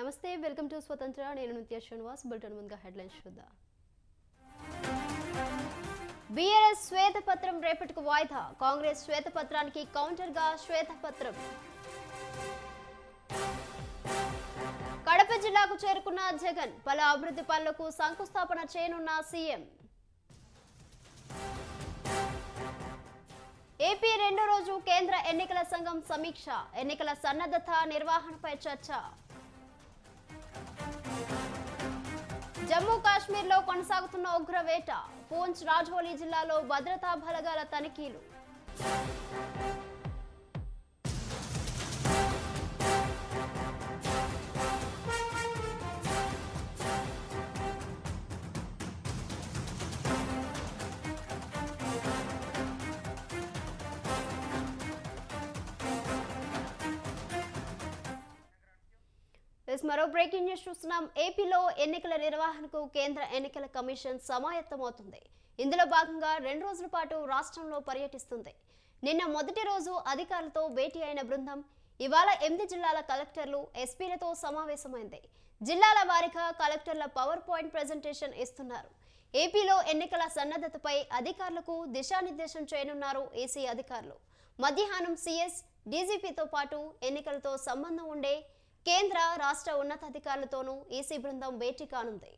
నమస్తే welcome to స్వతంత్ర నేను నిత్య శ్రీనివాస్ బులెటిన్ ముందుగా హెడ్లైన్స్ చూద్దాం. బీఆర్ఎస్ శ్వేతపత్రం రేపటికి వాయిదా. కాంగ్రెస్ శ్వేతపత్రానికి కౌంటర్ గా శ్వేతపత్రం. కడప జిల్లాకు చేరుకున్న జగన్ పలు అభివృద్ధి పనులకు శంకుస్థాపన చేయనున్న సీఎం. ఏపీ రెండో రోజు కేంద్ర ఎన్నికల సంఘం సమీక్ష. ఎన్నికల సన్నద్ధత నిర్వహణపై చర్చ. జమ్మూ కాశ్మీర్లో కొనసాగుతున్న ఉగ్రవేట. పూంచ్ రాజౌరి జిల్లాలో భద్రతా బలగాల తనిఖీలు. మరో బ్రేకింగ్ న్యూస్ చూస్తున్నాం. ఏపీలో ఎన్నికల నిర్వహణకు కేంద్ర ఎన్నికల కమిషన్ సమాయత్తమవుతుంది. ఇందులో భాగంగా 2 రోజుల పాటు రాష్ట్రంలో పర్యటిస్తుంది. నిన్న మొదటి రోజు అధికారులతో భేటీ అయిన బృందం ఇవాళ 8 జిల్లాల కలెక్టర్లు ఎస్పీలతో సమావేశమైంది. జిల్లాల వారీగా కలెక్టర్ల పవర్ పాయింట్ ప్రెజెంటేషన్ ఇస్తున్నారు. ఏపీలో ఎన్నికల సన్నద్ధతపై అధికారులకు దిశానిర్దేశం చేయనున్నారు ఈసీ అధికారులు. మధ్యాహ్నం సీఎస్ డీజీపీతో పాటు ఎన్నికలతో సంబంధం ఉండే కేంద్ర రాష్ట్ర ఉన్నతాధికారులతోనూ ఈసీ బృందం భేటీ కానుంది.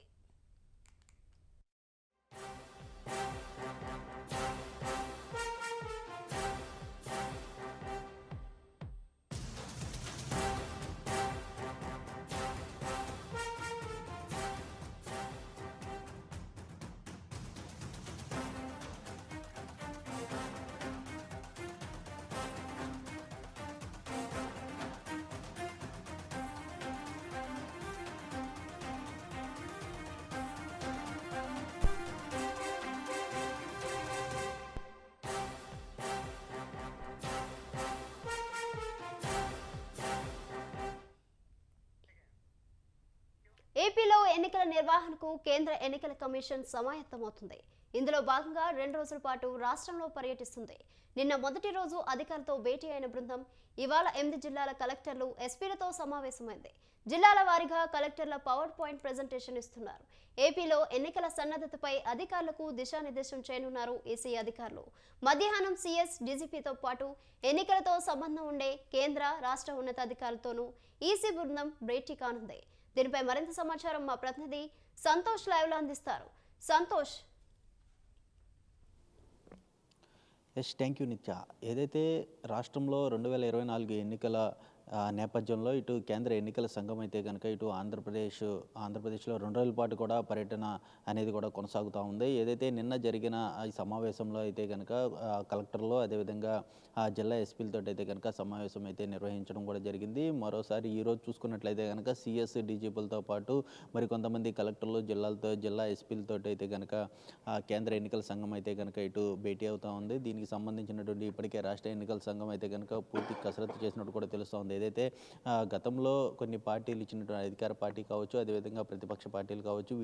ఏపీలో ఎన్నికల నిర్వహణకు కేంద్ర ఎన్నికల కమిషన్ సమాయత్తమవుతుంది. ఇందులో భాగంగా 2 రోజుల పాటు రాష్ట్రంలో పర్యటిస్తుంది. నిన్న మొదటి రోజు అధికారులతో భేటీ అయిన బృందం ఇవాళ 8 జిల్లాల కలెక్టర్లు ఎస్పీలతో సమావేశమైంది. జిల్లాల వారీగా కలెక్టర్ల పవర్ పాయింట్ ప్రెజెంటేషన్ ఇస్తున్నారు. ఏపీలో ఎన్నికల సన్నద్ధతపై అధికారులకు దిశానిర్దేశం చేయనున్నారు ఈసీ అధికారులు. మధ్యాహ్నం సీఎస్ డీజీపీతో పాటు ఎన్నికలతో సంబంధం ఉండే కేంద్ర రాష్ట్ర ఉన్నతాధికారులతోనూ ఈసీ బృందం భేటీ కానుంది. దీనిపై మరింత సమాచారం మా ప్రతినిధి సంతోష్ లైవ్లో అందిస్తారు. సంతోష్. థ్యాంక్ యూ నిత్య. ఏదైతే రాష్ట్రంలో 2024 ఎన్నికల నేపథ్యంలో ఇటు కేంద్ర ఎన్నికల సంఘం అయితే కనుక ఇటు ఆంధ్రప్రదేశ్లో 2 రోజుల పాటు కూడా పర్యటన అనేది కూడా కొనసాగుతూ ఉంది. ఏదైతే నిన్న జరిగిన ఈ సమావేశంలో అయితే కనుక కలెక్టర్లు అదేవిధంగా జిల్లా ఎస్పీలతో అయితే కనుక సమావేశం అయితే నిర్వహించడం కూడా జరిగింది. మరోసారి ఈరోజు చూసుకున్నట్లయితే కనుక సిఎస్ డీజీపీలతో పాటు మరి కొంతమంది కలెక్టర్లు జిల్లా ఎస్పీలతో అయితే కనుక కేంద్ర ఎన్నికల సంఘం అయితే కనుక ఇటు భేటీ అవుతూ ఉంది. దీనికి సంబంధించినటువంటి ఇప్పటికే రాష్ట్ర ఎన్నికల సంఘం అయితే కనుక పూర్తి కసరత్తు చేసినట్టు కూడా తెలుస్తోంది. ఏదైతే గతంలో కొన్ని పార్టీలు ఇచ్చినటువంటి అధికార పార్టీ కావచ్చు అదేవిధంగా ప్రతిపక్ష పార్టీలు కావచ్చు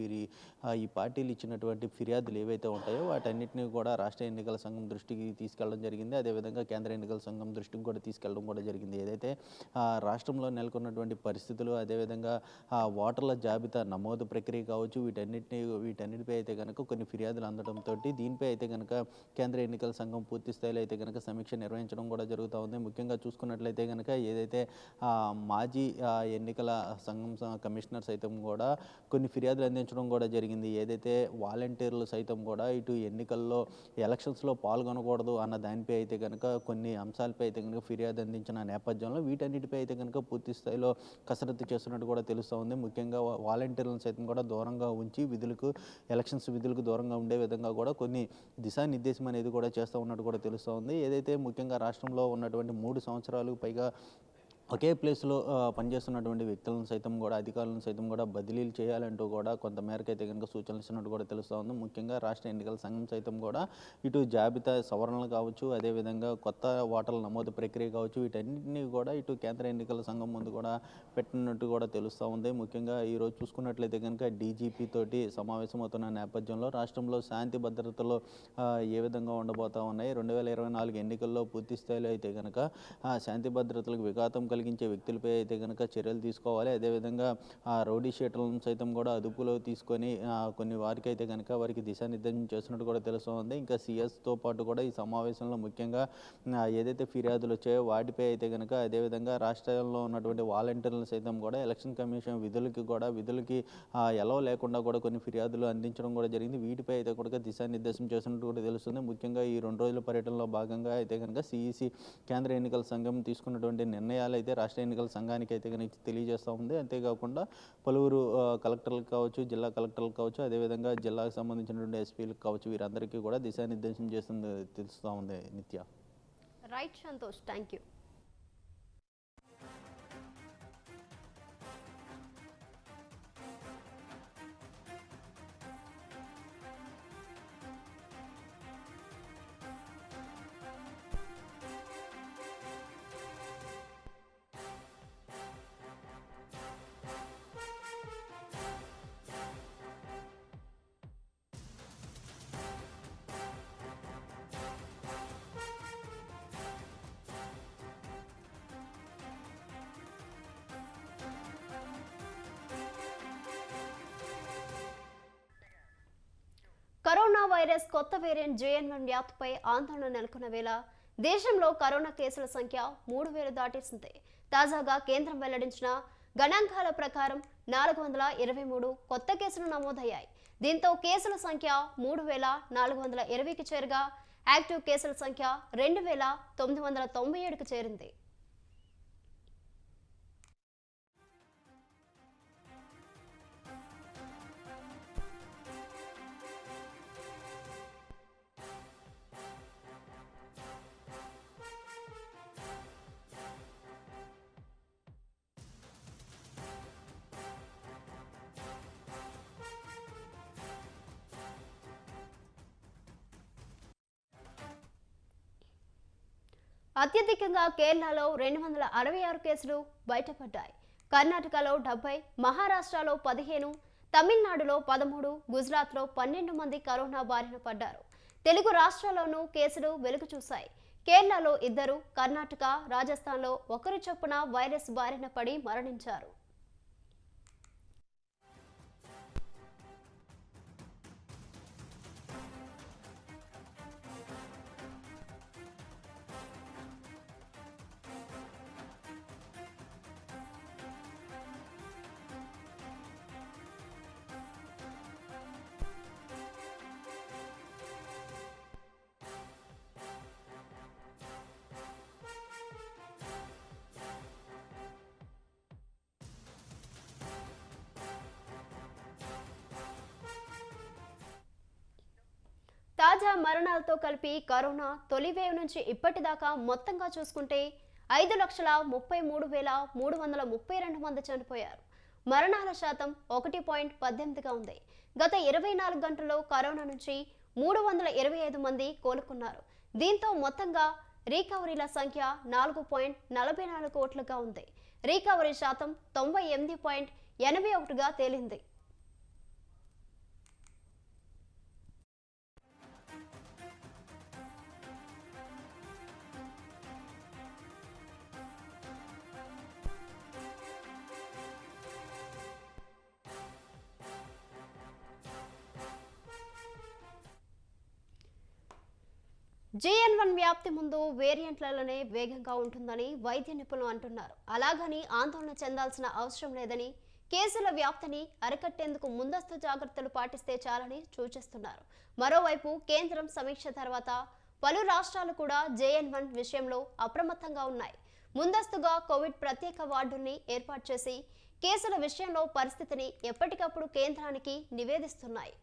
ఈ పార్టీలు ఇచ్చినటువంటి ఫిర్యాదులు ఏవైతే ఉంటాయో వాటన్నిటిని కూడా రాష్ట్ర ఎన్నికల సంఘం దృష్టికి తీసుకెళ్లడం జరిగింది. అదేవిధంగా కేంద్ర ఎన్నికల సంఘం దృష్టికి కూడా తీసుకెళ్లడం కూడా జరిగింది. ఏదైతే రాష్ట్రంలో నెలకొన్నటువంటి పరిస్థితులు అదేవిధంగా ఓటర్ల జాబితా నమోదు ప్రక్రియ కావచ్చు వీటన్నిటిపై అయితే కనుక కొన్ని ఫిర్యాదులు అందడంతో దీనిపై అయితే కనుక కేంద్ర ఎన్నికల సంఘం పూర్తి స్థాయిలో అయితే కనుక సమీక్ష నిర్వహించడం కూడా జరుగుతూ ఉంది. ముఖ్యంగా చూసుకున్నట్లయితే కనుక ఏదైతే మాజీ ఎన్నికల సంఘం కమిషనర్ సైతం కూడా కొన్ని ఫిర్యాదులు అందించడం కూడా జరిగింది. ఏదైతే వాలంటీర్లు సైతం కూడా ఇటు ఎన్నికల్లో ఎలక్షన్స్లో పాల్గొనకూడదు అన్న దానిపై అయితే కనుక కొన్ని అంశాలపై అయితే కనుక ఫిర్యాదు అందించిన నేపథ్యంలో వీటన్నిటిపై అయితే కనుక పూర్తి స్థాయిలో కసరత్తు చేస్తున్నట్టు కూడా తెలుస్తూ ఉంది. ముఖ్యంగా వాలంటీర్లను సైతం కూడా దూరంగా ఉంచి ఎలక్షన్స్ విధులకు దూరంగా ఉండే విధంగా కూడా కొన్ని దిశానిర్దేశం అనేది కూడా చేస్తూ ఉన్నట్టు కూడా తెలుస్తూ ఉంది. ఏదైతే ముఖ్యంగా రాష్ట్రంలో ఉన్నటువంటి 3 సంవత్సరాలకు పైగా ఒకే ప్లేస్లో పనిచేస్తున్నటువంటి వ్యక్తులను సైతం కూడా అధికారులను సైతం కూడా బదిలీలు చేయాలంటూ కూడా కొంతమేరకు అయితే కనుక సూచనలు ఇస్తున్నట్టు కూడా తెలుస్తూ ఉంది. ముఖ్యంగా రాష్ట్ర ఎన్నికల సంఘం సైతం కూడా ఇటు జాబితా సవరణలు కావచ్చు అదేవిధంగా కొత్త ఓటర్ల నమోదు ప్రక్రియ కావచ్చు వీటన్నింటినీ కూడా ఇటు కేంద్ర ఎన్నికల సంఘం ముందు కూడా పెట్టినట్టు కూడా తెలుస్తూ ఉంది. ముఖ్యంగా ఈరోజు చూసుకున్నట్లయితే కనుక డీజీపీ తోటి సమావేశమవుతున్న నేపథ్యంలో రాష్ట్రంలో శాంతి భద్రతలు ఏ విధంగా ఉండబోతా ఉన్నాయి 2024 ఎన్నికల్లో పూర్తి స్థాయిలో అయితే కనుక శాంతి భద్రతలకు విఘాతం కలిగించే వ్యక్తులపై అయితే కనుక చర్యలు తీసుకోవాలి. అదేవిధంగా రౌడీ షీటర్లను సైతం కూడా అదుపులో తీసుకొని కొన్ని వారికి అయితే కనుక వారికి దిశానిర్దేశం చేస్తున్నట్టు కూడా తెలుస్తోంది. ఇంకా సీఎస్తో పాటు కూడా ఈ సమావేశంలో ముఖ్యంగా ఏదైతే ఫిర్యాదులు వచ్చాయో వాటిపై అయితే కనుక అదేవిధంగా రాష్ట్రాల్లో ఉన్నటువంటి వాలంటీర్లను సైతం కూడా ఎలక్షన్ కమిషన్ విధులకి ఎలవ్ లేకుండా కూడా కొన్ని ఫిర్యాదులు అందించడం కూడా జరిగింది. వీటిపై అయితే కూడా దిశానిర్దేశం చేస్తున్నట్టు కూడా తెలుస్తుంది. ముఖ్యంగా ఈ 2 రోజుల పర్యటనలో భాగంగా అయితే కనుక సిఈసి కేంద్ర ఎన్నికల సంఘం తీసుకున్నటువంటి నిర్ణయాలు అయితే రాష్ట్ర ఎన్నికల సంఘానికి అయితే కనుక తెలియజేస్తూ ఉంది. అంతేకాకుండా పలువురు కలెక్టర్లకు కావచ్చు, జిల్లా కలెక్టర్లకు కావచ్చు, అదేవిధంగా జిల్లాకు సంబంధించినటువంటి ఎస్పీలకు కావచ్చు, వీరందరికీ కూడా దిశానిర్దేశం చేస్తుంది తెలుస్తూ ఉంది. నిత్య. Right Santosh, thank you. Corona virus కొత్త వేరియంట్ JN.1 వ్యాప్తిపై ఆందోళన నెలకొన్న వేళ దేశంలో కరోనా కేసుల సంఖ్య 3,000 దాటేసింది. తాజాగా కేంద్రం వెల్లడించిన గణాంకాల ప్రకారం 423 కొత్త కేసులు నమోదయ్యాయి. దీంతో కేసుల సంఖ్య 3,420కి చేరగా యాక్టివ్ కేసుల సంఖ్య 2,997కి చేరింది. అత్యధికంగా కేరళలో 266 కేసులు బయటపడ్డాయి. కర్ణాటకలో 70, మహారాష్ట్రలో 15, తమిళనాడులో 13, గుజరాత్లో 12 మంది కరోనా బారిన పడ్డారు. తెలుగు రాష్ట్రాల్లోనూ కేసులు వెలుగు చూశాయి. కేరళలో 2, కర్ణాటక, రాజస్థాన్లో 1 చొప్పున వైరస్ బారిన పడి మరణించారు. తాజా మరణాలతో కలిపి కరోనా తొలి వేవ్ నుంచి ఇప్పటిదాకా మొత్తంగా చూసుకుంటే 5,33,332 మంది చనిపోయారు. మరణాల శాతం 1.18గా ఉంది. గత 24 గంటల్లో కరోనా నుంచి 325 మంది కోలుకున్నారు. దీంతో మొత్తంగా రికవరీల సంఖ్య 4.44 కోట్లుగా ఉంది. రికవరీ శాతం 98.81గా తేలింది. JN.1 వ్యాప్తి ముందు వేరియంట్లలోనే వేగంగా ఉంటుందని వైద్య నిపుణులు అంటున్నారు. అలాగని ఆందోళన చెందాల్సిన అవసరం లేదని, కేసుల వ్యాప్తిని అరికట్టేందుకు ముందస్తు జాగ్రత్తలు పాటిస్తే చాలని సూచిస్తున్నారు. మరోవైపు కేంద్రం సమీక్ష తర్వాత పలు రాష్ట్రాలు కూడా JN.1 విషయంలో అప్రమత్తంగా ఉన్నాయి. ముందస్తుగా కోవిడ్ ప్రత్యేక వార్డుల్ని ఏర్పాటు చేసి కేసుల విషయంలో పరిస్థితిని ఎప్పటికప్పుడు కేంద్రానికి నివేదిస్తున్నాయి.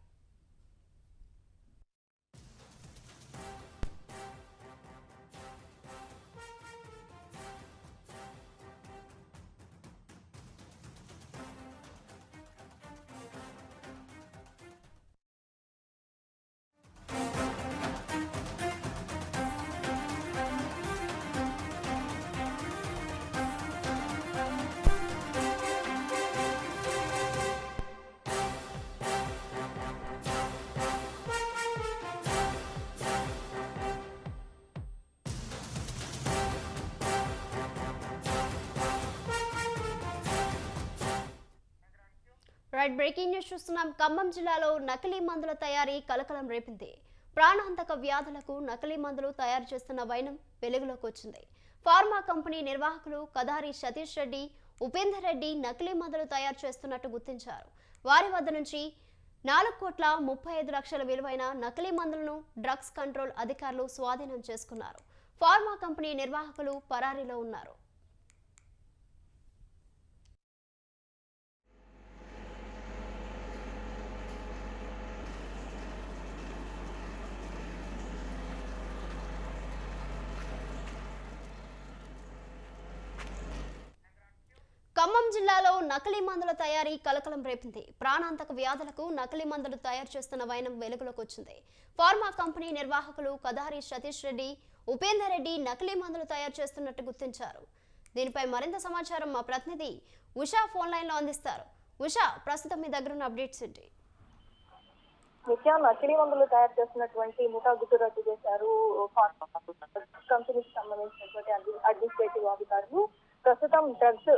రైట్ బ్రేకింగ్ న్యూస్ చూస్తున్నాం. ఖమ్మం జిల్లాలో నకిలీ మందుల తయారీ కలకలం రేపింది. ప్రాణాంతక వ్యాధులకు నకిలీ మందులు తయారు చేస్తున్న వైనం వెలుగులోకి వచ్చింది. ఫార్మా కంపెనీ నిర్వాహకులు కదారి సతీష్ రెడ్డి, ఉపేందర్ రెడ్డి నకిలీ మందులు తయారు చేస్తున్నట్టు గుర్తించారు. వారి వద్ద నుంచి 4,35,00,000 విలువైన నకిలీ మందులను డ్రగ్స్ కంట్రోల్ అధికారులు స్వాధీనం చేసుకున్నారు. ఫార్మా కంపెనీ నిర్వాహకులు పరారీలో ఉన్నారు. ఖమ్మం జిల్లాలో నకిలీ మందుల తయారీ కలకలం రేపింది. ప్రాణాంతక వ్యాధులకు నకిలీ మందులు తయారు చేస్తున్న వైనం వెలుగులోకి వచ్చింది. ఫార్మా కంపెనీ నిర్వాహకులు కదారి సతీష్ రెడ్డి, ఉపేందర్ రెడ్డి నకిలీ మందులు తయారు చేస్తున్నట్టు గుర్తించారు. దీనిపై మరింత సమాచారం మా ప్రతినిధి ఉషా ఫోన్ లైన్ లో అందిస్తారు. ఉషా, ప్రస్తుతం మీ దగ్గర ఉన్న అప్డేట్స్ ఏంటి? నిత్యం నకిలీ మందులు తయారు చేస్తున్నటువంటి ముఠా గుట్టు రద్దు చేశారు కంపెనీకి సంబంధించినటువంటి అడ్మినిస్ట్రేటివ్ అధికారులు. ప్రస్తుతం డ్రగ్స్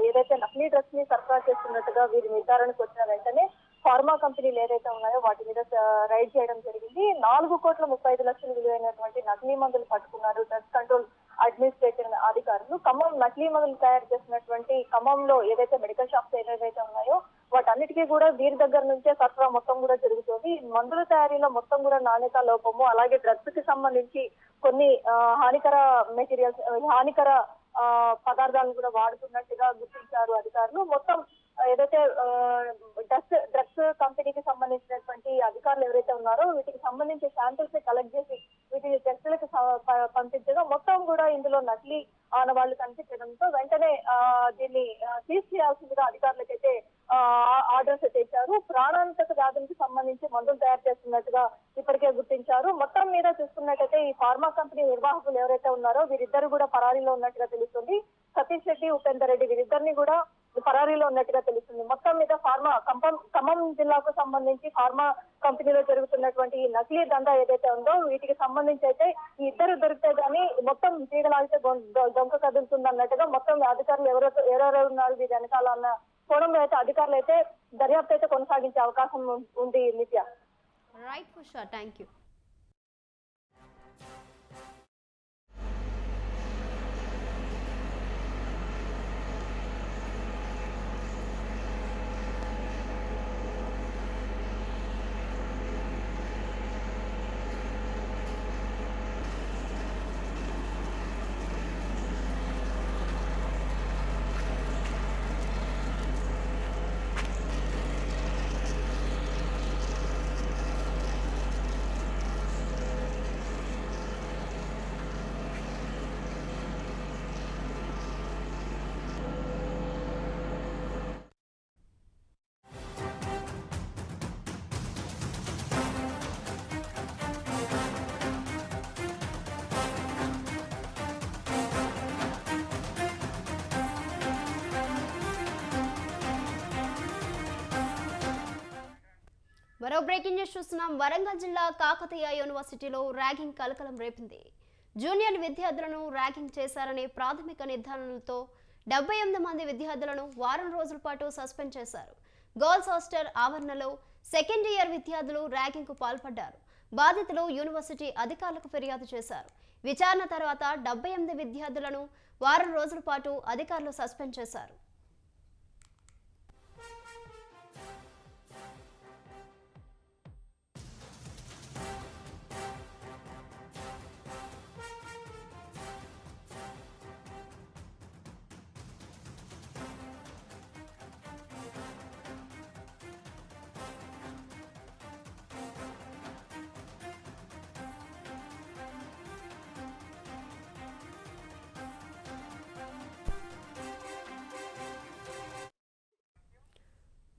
ఏదైతే నకిలీ డ్రగ్స్ ని సరఫరా చేస్తున్నట్టుగా వీరి నిర్ధారణకు వచ్చిన వెంటనే ఫార్మా కంపెనీలు ఏదైతే ఉన్నాయో వాటి మీద రైడ్ చేయడం జరిగింది. 4,35,00,000 విలువైనటువంటి నకిలీ మందులు పట్టుకున్నారు డ్రగ్స్ కంట్రోల్ అడ్మినిస్ట్రేటివ్ అధికారులు. ఖమ్మం నకిలీ మందులు తయారు చేసినటువంటి ఖమ్మంలో ఏదైతే మెడికల్ షాప్స్ ఏదైతే ఉన్నాయో వాటన్నిటికీ కూడా వీరి దగ్గర నుంచే సరఫరా మొత్తం కూడా జరుగుతుంది. మందుల తయారీలో మొత్తం కూడా నాణ్యత లోపము, అలాగే డ్రగ్స్ కి సంబంధించి కొన్ని హానికర మెటీరియల్స్, హానికర పదార్థాలను కూడా వాడుతున్నట్టుగా గుర్తించారు అధికారులు. మొత్తం ఏదైతే డ్రగ్స్ కంపెనీకి సంబంధించినటువంటి అధికారులు ఎవరైతే ఉన్నారో వీటికి సంబంధించి శాంపిల్స్ కలెక్ట్ చేసి వీటిని టెస్టులకు పంపించగా మొత్తం కూడా ఇందులో నకిలీ ఆనవాళ్లు కనిపించడంతో వెంటనే దీన్ని సీజ్ చేయాల్సిందిగా అధికారులకైతే ఆర్డర్స్ తెచ్చారు. ప్రాణాంతక వ్యాధులకు సంబంధించి మందులు తయారు చేస్తున్నట్టుగా ఇప్పటికే గుర్తించారు. మొత్తం మీద చూసుకున్నట్టయితే ఈ ఫార్మా కంపెనీ నిర్వాహకులు ఎవరైతే ఉన్నారో వీరిద్దరు కూడా పరారీలో ఉన్నట్టుగా తెలుస్తుంది. సతీష్ రెడ్డి, ఉపేందర్ రెడ్డి వీరిద్దరిని కూడా పరారీలో ఉన్నట్టుగా తెలుస్తుంది. మొత్తం మీద ఖమ్మం జిల్లాకు సంబంధించి ఫార్మా కంపెనీలో జరుగుతున్నటువంటి ఈ నకిలీ దందా ఏదైతే ఉందో వీటికి సంబంధించి అయితే ఈ ఇద్దరు దొరికితే గానీ మొత్తం తీగలాగితే దొంగ కదులుతుంది అన్నట్టుగా మొత్తం అధికారులు ఎవరెవరు ఉన్నారు వీరి వెనకాల అన్న కోణంలో అయితే అధికారులు అయితే దర్యాప్తు అయితే కొనసాగించే అవకాశం ఉంది. నిత్య రైట్ ఉషా, థ్యాంక్ యూ. మరో బ్రేకింగ్ న్యూస్ చూస్తున్నాం. వరంగల్ జిల్లా కాకతీయ యూనివర్సిటీలో ర్యాగింగ్ కలకలం రేపింది. జూనియర్ విద్యార్థులను ర్యాగింగ్ చేశారనే ప్రాథమిక నిర్ధారణలతో 78 మంది విద్యార్థులను వారం రోజుల పాటు సస్పెండ్ చేశారు. గర్ల్స్ హాస్టల్ ఆవరణలో సెకండ్ ఇయర్ విద్యార్థులు ర్యాగింగ్ కు పాల్పడ్డారు. బాధితులు యూనివర్సిటీ అధికారులకు ఫిర్యాదు చేశారు. విచారణ తర్వాత 78 విద్యార్థులను వారం రోజుల పాటు అధికారులు సస్పెండ్ చేశారు.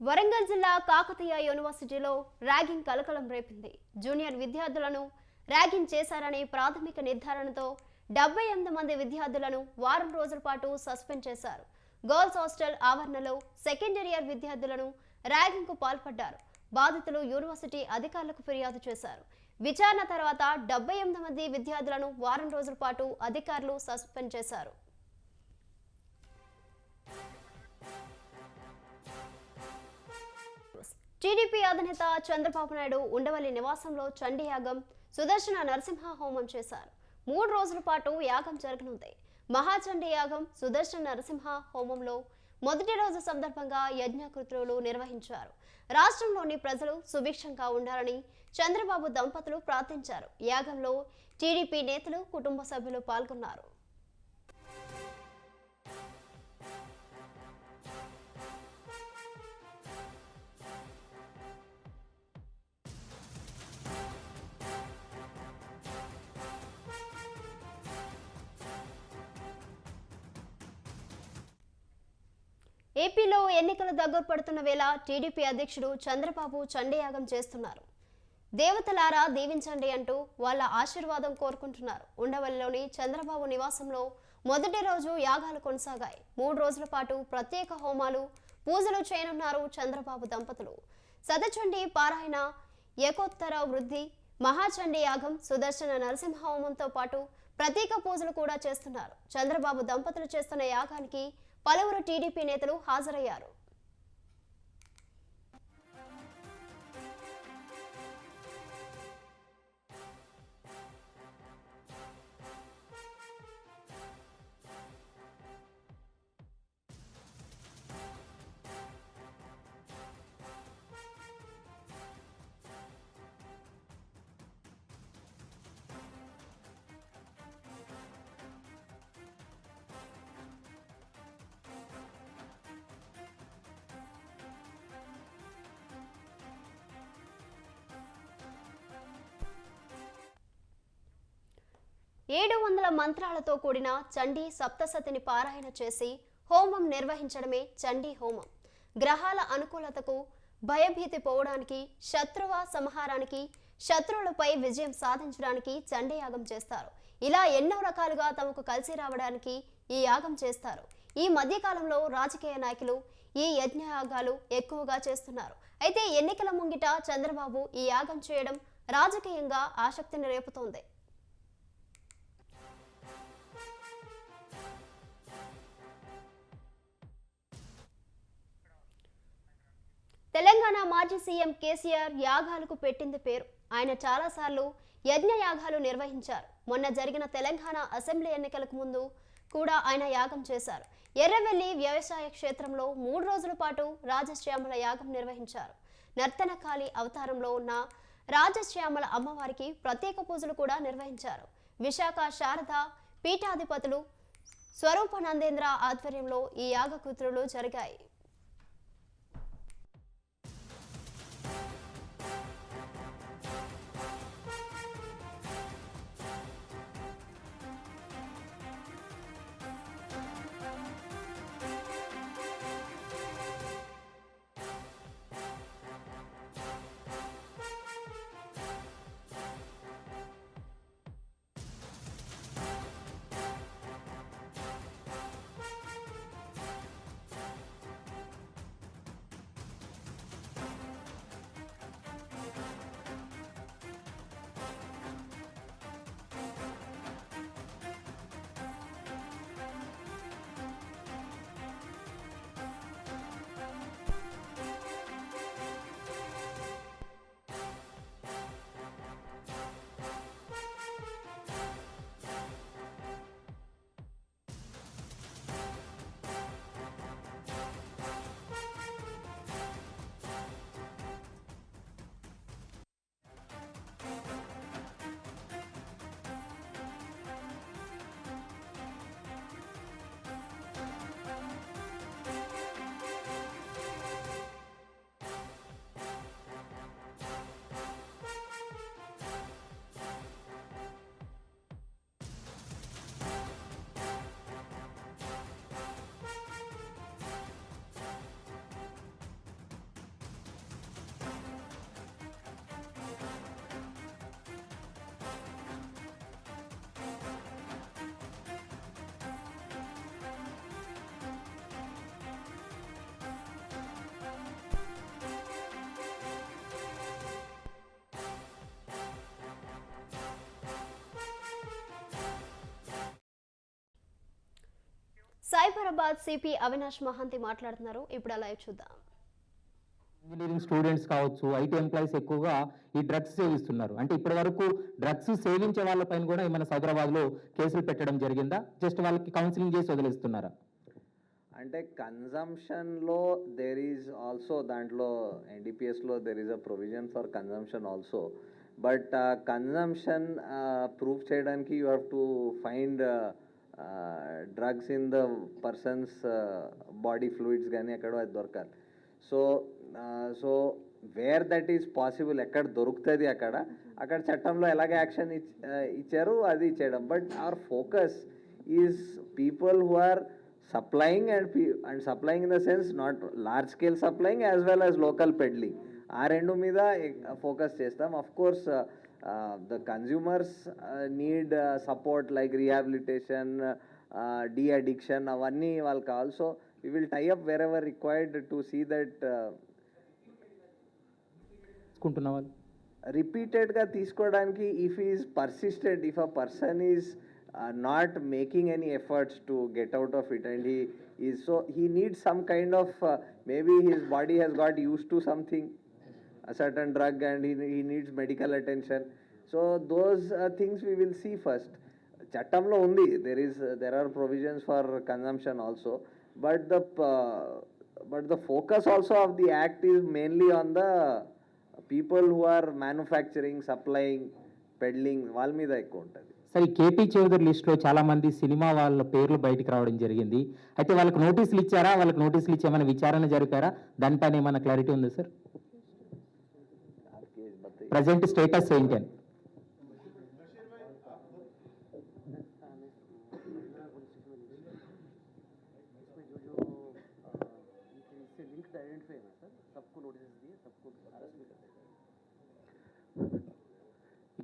వరంగల్ జిల్లా కాకతీయ యూనివర్సిటీలో ర్యాగింగ్ కలకలం రేపింది. జూనియర్ విద్యార్థులను ర్యాగింగ్ చేశారనే ప్రాథమిక నిర్ధారణతో 78 మంది విద్యార్థులను వారం రోజుల పాటు సస్పెండ్ చేశారు. గర్ల్స్ హాస్టల్ ఆవరణలో సెకండ్ ఇయర్ విద్యార్థులను ర్యాగింగ్ కు పాల్పడ్డారు. బాధితులు యూనివర్సిటీ అధికారులకు ఫిర్యాదు చేశారు. విచారణ తర్వాత 78 మంది విద్యార్థులను వారం రోజుల పాటు అధికారులు సస్పెండ్ చేశారు. టీడీపీ అధినేత చంద్రబాబు నాయుడు ఉండవల్లి నివాసంలో చండీ యాగం సుదర్శన నరసింహ హోమం చేశారు. 3 రోజుల పాటు యాగం జరగనుంది. మహాచండీ యాగం సుదర్శన నరసింహ హోమంలో మొదటి రోజు సందర్భంగా యజ్ఞకృతులు నిర్వహించారు. రాష్ట్రంలోని ప్రజలు సుభిక్షంగా ఉండాలని చంద్రబాబు దంపతులు ప్రార్థించారు. యాగంలో టీడీపీ నేతలు, కుటుంబ సభ్యులు పాల్గొన్నారు. ఏపీలో ఎన్నికలు దగ్గర పడుతున్న వేళ టీడీపీ అధ్యక్షుడు చంద్రబాబు చండీయాగం చేస్తున్నారు. దేవతలారా దీవించండి అంటూ వాళ్ళ ఆశీర్వాదం కోరుకుంటున్నారు. ఉండవల్లిలోని చంద్రబాబు నివాసంలో మొదటి రోజు యాగాలు కొనసాగాయి. 3 రోజుల పాటు ప్రత్యేక హోమాలు, పూజలు చేయనున్నారు చంద్రబాబు దంపతులు. శతచండీ పారాయణ, ఏకోత్తర వృద్ధి, మహాచండీ యాగం, సుదర్శన నరసింహ హోమంతో పాటు ప్రత్యేక పూజలు కూడా చేస్తున్నారు. చంద్రబాబు దంపతులు చేస్తున్న యాగానికి పలువురు టీడీపీ నేతలు హాజరయ్యారు. ఏడు 700 మంత్రాలతో కూడిన చండీ సప్తసతిని పారాయణ చేసి హోమం నిర్వహించడమే చండీ హోమం. గ్రహాల అనుకూలతకు, భయభీతి పోవడానికి, శత్రువ సంహారానికి, శత్రువులపై విజయం సాధించడానికి చండీ యాగం చేస్తారు. ఇలా ఎన్నో రకాలుగా తమకు కలిసి రావడానికి ఈ యాగం చేస్తారు. ఈ మధ్యకాలంలో రాజకీయ నాయకులు ఈ యజ్ఞయాగాలు ఎక్కువగా చేస్తున్నారు. అయితే ఎన్నికల ముంగిట చంద్రబాబు ఈ యాగం చేయడం రాజకీయంగా ఆసక్తిని రేపుతోంది. తెలంగాణ మాజీ సీఎం కేసీఆర్ యాగాలకు పెట్టింది పేరు. ఆయన చాలాసార్లు యజ్ఞ యాగాలు నిర్వహించారు. మొన్న జరిగిన తెలంగాణ అసెంబ్లీ ఎన్నికలకు ముందు కూడా ఆయన యాగం చేశారు. ఎర్రవెల్లి వ్యవసాయ క్షేత్రంలో 3 రోజుల పాటు రాజశ్యామల యాగం నిర్వహించారు. నర్తనకాళి అవతారంలో ఉన్న రాజశ్యామల అమ్మవారికి ప్రత్యేక పూజలు కూడా నిర్వహించారు. విశాఖ శారద పీఠాధిపతులు స్వరూపానందేంద్ర ఆధ్వర్యంలో ఈ యాగకృతులు జరిగాయి. సైబరాబాద్ సిపి అవినాష్ మహాంతి మాట్లాడుతున్నారు. ఇప్పుడు లైవ్ చూద్దాం. ఇంజనీరింగ్ స్టూడెంట్స్ కావచ్చు, ఐటీ ఎంప్లాయీస్ ఎక్కువగా ఈ డ్రగ్స్ సేవిస్తున్నారు. అంటే ఇప్పటి వరకు డ్రగ్స్ సేవించే వాళ్ళపైన కూడా ఏమైనా సైబరాబాద్లో కేసులు పెట్టడం జరిగిందా? జస్ట్ వాళ్ళకి కౌన్సిలింగ్ చేసి వదిలేస్తున్నారా? అంటే కన్జంప్షన్లో దెర్ ఈజ్ ఆల్సో దాంట్లో ఎన్డీపీఎస్లో there is a provision for consumption also. But consumption prove చేయడానికి you have to find drugs in the person's body fluids కానీ ఎక్కడో అది దొరకాలి. So where that is possible, ఎక్కడ దొరుకుతుంది అక్కడ చట్టంలో ఎలాగ యాక్షన్ ఇచ్చారు అది చేయడం. But our focus is people who are supplying and supplying in the sense not large scale supplying as well as local peddling. ఆ రెండు మీద ఫోకస్ చేస్తాం. Of course the consumers need support like rehabilitation, de-addiction, avanni valku also we will tie up wherever required to see that repeated ga తీసుకోవడానికి if he is persistent, if a person is not making any efforts to get out of it and he is, so he needs some kind of maybe his body has got used to something, a certain drug, and he needs medical attention. So those things we will see first. Chattamlo undi there are provisions for consumption also, but the focus also of the act is mainly on the people who are manufacturing, supplying, peddling వాళ్ళ మీద ఎక్కువ ఉంటుంది. సరే, KP Chowdary లిస్టులో చాలా మంది cinema వాళ్ళ పేర్లు బయటికి రావడం జరిగింది. అయితే వాళ్ళకి నోటీసులు ఇచ్చారా? వాళ్ళకి నోటీసులు ఇచ్చి ఏమైనా విచారణ జరిపారా? దానిపైన ఏమైనా క్లారిటీ ఉందా సార్? ప్రజెంట్ స్టేటస్ ఏంటని?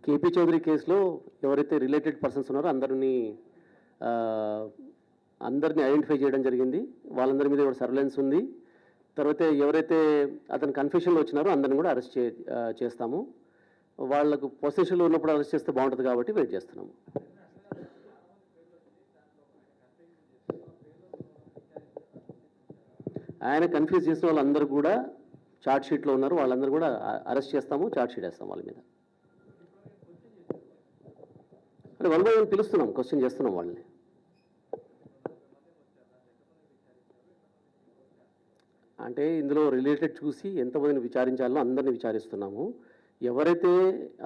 కేపీ చౌదరి కేసులో ఎవరైతే రిలేటెడ్ పర్సన్స్ ఉన్నారో అందరినీ ఐడెంటిఫై చేయడం జరిగింది. వాళ్ళందరి మీద కూడా సర్వేలెన్స్ ఉంది. తర్వాత ఎవరైతే అతను కన్ఫెషన్లో వచ్చినారో అందరిని కూడా అరెస్ట్ చేస్తాము. వాళ్ళకు పొసెషన్లో ఉన్నప్పుడు అరెస్ట్ చేస్తే బాగుంటుంది కాబట్టి వెయిట్ చేస్తున్నాము. ఆయన కన్ఫ్యూజ్ చేసిన వాళ్ళందరూ కూడా ఛార్జ్ షీట్లో ఉన్నారు. వాళ్ళందరూ కూడా అరెస్ట్ చేస్తాము, ఛార్జ్ షీట్ వేస్తాం వాళ్ళ మీద. అంటే వన్ బై వన్ పిలుస్తున్నాం, క్వశ్చన్ చేస్తున్నాం వాళ్ళని. అంటే ఇందులో రిలేటెడ్ చూసి ఎంతమందిని విచారించాలో అందరినీ విచారిస్తున్నాము. ఎవరైతే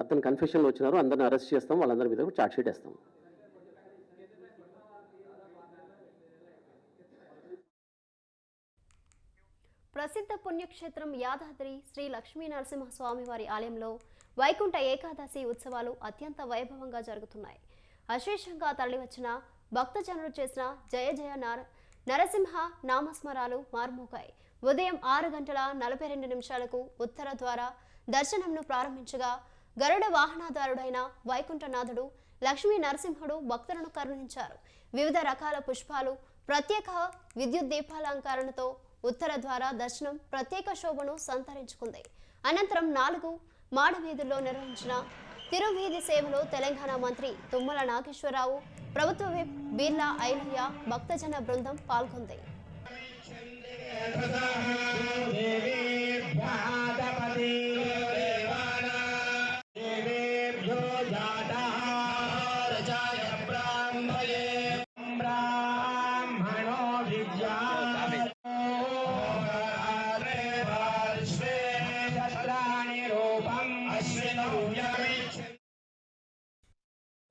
అతను కన్ఫెషన్లో వచ్చినారో అందరిని అరెస్ట్ చేస్తాం, వాళ్ళందరి మీద కూడా ఛార్జ్ షీట్ వేస్తాం. ప్రసిద్ధ పుణ్యక్షేత్రం యాదాద్రి శ్రీ లక్ష్మీ నరసింహస్వామి వారి ఆలయంలో వైకుంఠ ఏకాదశి ఉత్సవాలు అత్యంత వైభవంగా జరుగుతున్నాయి. అశేషంగా తరలివచ్చిన భక్తజనులు చేసిన జయ జయ నరసింహ నామస్మరాలు మార్మోగాయి. ఉదయం 6:42 ఉత్తర ద్వార దర్శనంను ప్రారంభించగా గరుడ వాహనదారుడైన వైకుంఠనాథుడు లక్ష్మీ నరసింహుడు భక్తులను కరుణించారు. వివిధ రకాల పుష్పాలు, ప్రత్యేక విద్యుత్ దీపాలంకరణతో ఉత్తర ద్వార దర్శనం ప్రత్యేక శోభను సంతరించుకుంది. అనంతరం 4 మాడవీధుల్లో నిర్వహించిన తిరువీధి సేవలో తెలంగాణ మంత్రి తుమ్మల నాగేశ్వరరావు, ప్రభుత్వ విప్ బీర్లా ఐలయ్య, భక్తజన బృందం పాల్గొంది.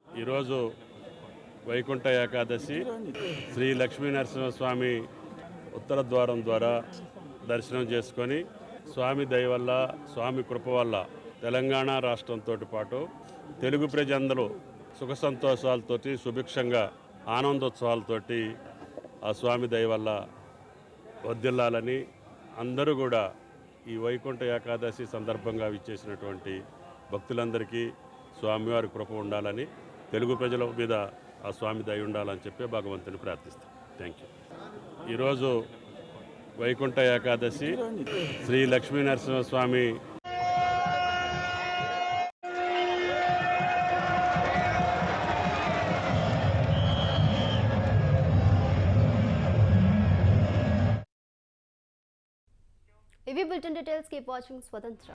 ఈరోజు వైకుంఠ ఏకాదశి శ్రీ లక్ష్మీ నరసింహస్వామి ఉత్తర ద్వారం ద్వారా దర్శనం చేసుకొని స్వామి దయ వల్ల, స్వామి కృప వల్ల తెలంగాణ రాష్ట్రంతో పాటు తెలుగు ప్రజలందరూ సుఖ సంతోషాలతోటి సుభిక్షంగా ఆనందోత్సవాలతోటి ఆ స్వామి దయ వల్ల వర్ధిల్లాలని అందరూ కూడా ఈ వైకుంఠ ఏకాదశి సందర్భంగా విచ్చేసినటువంటి భక్తులందరికీ స్వామివారి కృప ఉండాలని, తెలుగు ప్రజల మీద ఆ స్వామి దయ ఉండాలని చెప్పి భగవంతుని ప్రార్థిస్తాం. Thank you. ఈరోజు వైకుంఠ ఏకాదశి శ్రీ లక్ష్మీ నరసింహస్వామి ఇవి బులెటిన్ డీటెయిల్స్. కీప్ వాచింగ్ స్వతంత్ర.